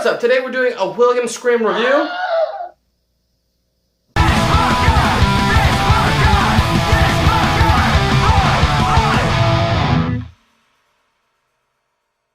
what's up? Today we're doing a Whilhem Scream review.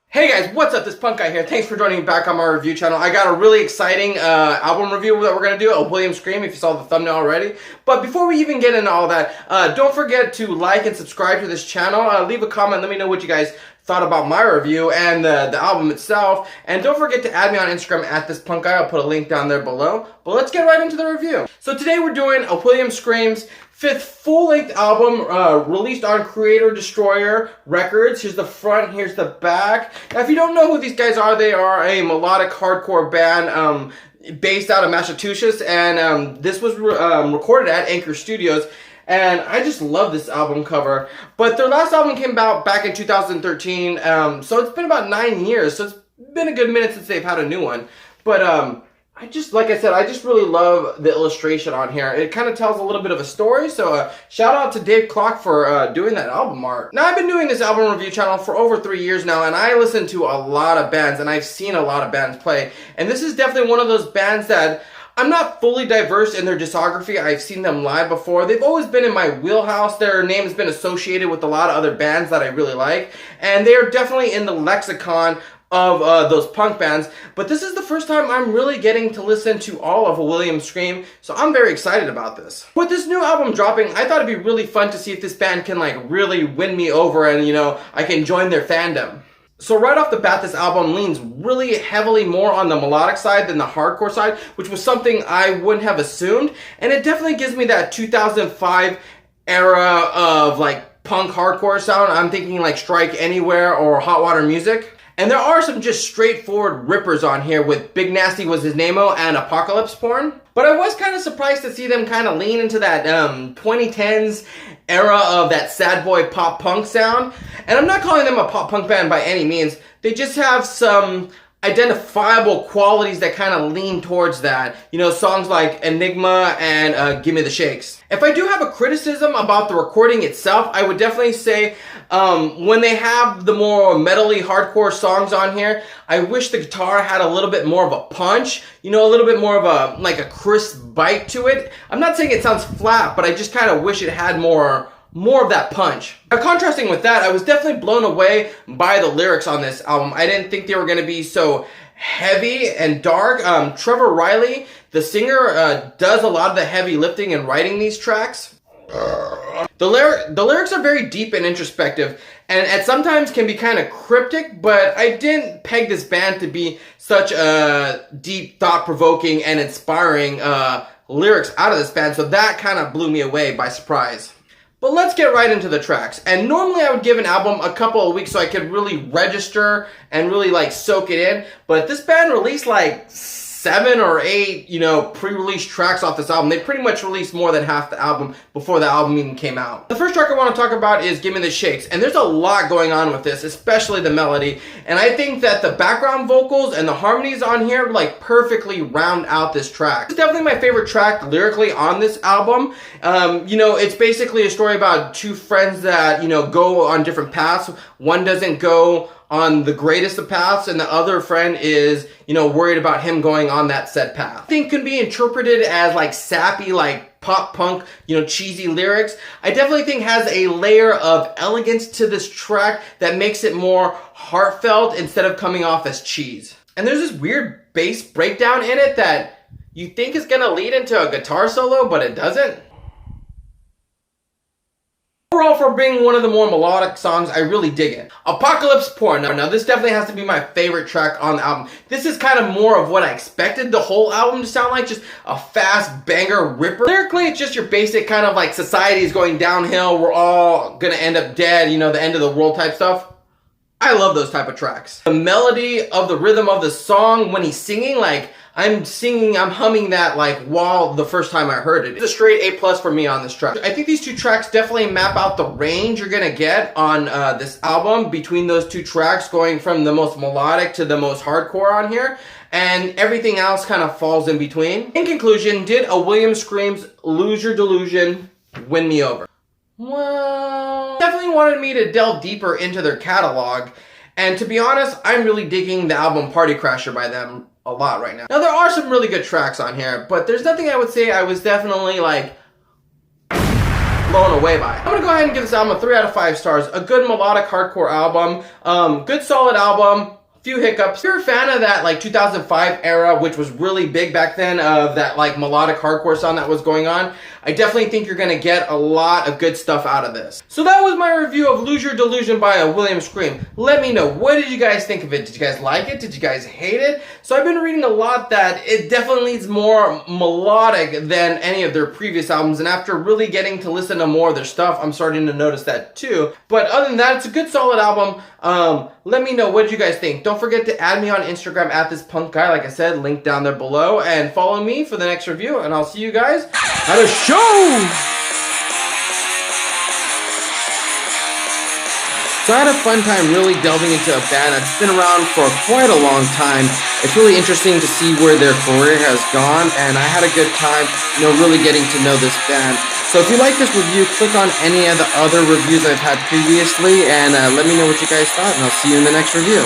Hey guys, what's up? This punk guy here. Thanks for joining me back on my review channel. I got a really exciting album review that we're going to do, a Whilhem Scream, if you saw the thumbnail already. But before we even get into all that, don't forget to like and subscribe to this channel. Leave a comment, let me know what you guys thought about my review and the album itself. And don't forget to add me on Instagram at this punk guy. I'll put a link down there below. But let's get right into the review. So today we're doing a Whilhem Scream's 5th full-length album released on Creator Destroyer Records. Here's the front, here's the back. Now if you don't know who these guys are, they are a melodic hardcore band based out of Massachusetts, and this was recorded at Anchor Studios. And I just love this album cover. But their last album came out back in 2013, so it's been about 9 years. So it's been a good minute since they've had a new one. But like I said, I just really love the illustration on here. It kind of tells a little bit of a story. So shout out to Dave Clock for doing that album art. Now I've been doing this album review channel for over 3 years now, and I listen to a lot of bands, and I've seen a lot of bands play. And this is definitely one of those bands that I'm not fully diverse in their discography. I've seen them live before. They've always been in my wheelhouse. Their name has been associated with a lot of other bands that I really like. And they are definitely in the lexicon of those punk bands. But this is the first time I'm really getting to listen to all of a Whilhem Scream. So I'm very excited about this. With this new album dropping, I thought it'd be really fun to see if this band can like really win me over and, you know, I can join their fandom. So right off the bat, this album leans really heavily more on the melodic side than the hardcore side, which was something I wouldn't have assumed. And it definitely gives me that 2005 era of like punk hardcore sound. I'm thinking like Strike Anywhere or Hot Water Music. And there are some just straightforward rippers on here with Big Nasty Was His Name-O and Apocalypse Porn. But I was kind of surprised to see them kind of lean into that 2010s era of that sad boy pop punk sound. And I'm not calling them a pop punk band by any means. They just have some identifiable qualities that kind of lean towards that. You know, songs like Enigma and Gimme the Shakes. If I do have a criticism about the recording itself, I would definitely say when they have the more metally hardcore songs on here, I wish the guitar had a little bit more of a punch, you know, a little bit more of a, like a crisp bite to it. I'm not saying it sounds flat, but I just kind of wish it had more of that punch. Now, contrasting with that, I was definitely blown away by the lyrics on this album. I didn't think they were going to be so heavy and dark. Trevor Riley, the singer, does a lot of the heavy lifting and writing these tracks. The lyrics are very deep and introspective, and at sometimes can be kind of cryptic, but I didn't peg this band to be such a deep, thought-provoking, and inspiring lyrics out of this band, so that kind of blew me away by surprise. But let's get right into the tracks. And normally I would give an album a couple of weeks so I could really register and really like soak it in. But this band released like 7 or 8, you know, pre-release tracks off this album. They pretty much released more than half the album before the album even came out. The first track I want to talk about is Gimme the Shakes. And there's a lot going on with this, especially the melody. And I think that the background vocals and the harmonies on here like perfectly round out this track. It's definitely my favorite track lyrically on this album. You know, it's basically a story about two friends that, you know, go on different paths. One doesn't go on the greatest of paths, and the other friend is, you know, worried about him going on that said path. I think can be interpreted as like sappy, like pop punk, you know, cheesy lyrics. I definitely think has a layer of elegance to this track that makes it more heartfelt instead of coming off as cheese. And there's this weird bass breakdown in it that you think is gonna lead into a guitar solo, but it doesn't. Overall, for being one of the more melodic songs, I really dig it. Apocalypse Porn. Now this definitely has to be my favorite track on the album. This is kind of more of what I expected the whole album to sound like, just a fast banger ripper. Lyrically, it's just your basic kind of like society is going downhill, we're all gonna end up dead, you know, the end of the world type stuff. I love those type of tracks. The melody of the rhythm of the song when he's singing, like, I'm humming that like while the first time I heard it. It's a straight A+ for me on this track. I think these two tracks definitely map out the range you're gonna get on this album between those two tracks, going from the most melodic to the most hardcore on here, and everything else kind of falls in between. In conclusion, did a Whilhem Scream's Lose Your Delusion win me over? Well, definitely wanted me to delve deeper into their catalog. And to be honest, I'm really digging the album Party Crasher by them a lot right now. Now, there are some really good tracks on here, but there's nothing I would say I was definitely like blown away by. I'm gonna go ahead and give this album a 3 out of 5 stars. A good melodic hardcore album, good solid album. Few hiccups. If you're a fan of that like 2005 era, which was really big back then, of that like melodic hardcore sound that was going on, I definitely think you're gonna get a lot of good stuff out of this. So that was my review of Lose Your Delusion by Whilhem Scream. Let me know, what did you guys think of it? Did you guys like it? Did you guys hate it? So I've been reading a lot that it definitely is more melodic than any of their previous albums, and after really getting to listen to more of their stuff, I'm starting to notice that too. But other than that, it's a good solid album. Let me know, what did you guys think? Don't forget to add me on Instagram at this punk guy, like I said, link down there below, and follow me for the next review, and I'll see you guys at a show! So I had a fun time really delving into a band that's been around for quite a long time. It's really interesting to see where their career has gone, and I had a good time, really getting to know this band. So if you like this review, click on any of the other reviews I've had previously, and let me know what you guys thought, and I'll see you in the next review.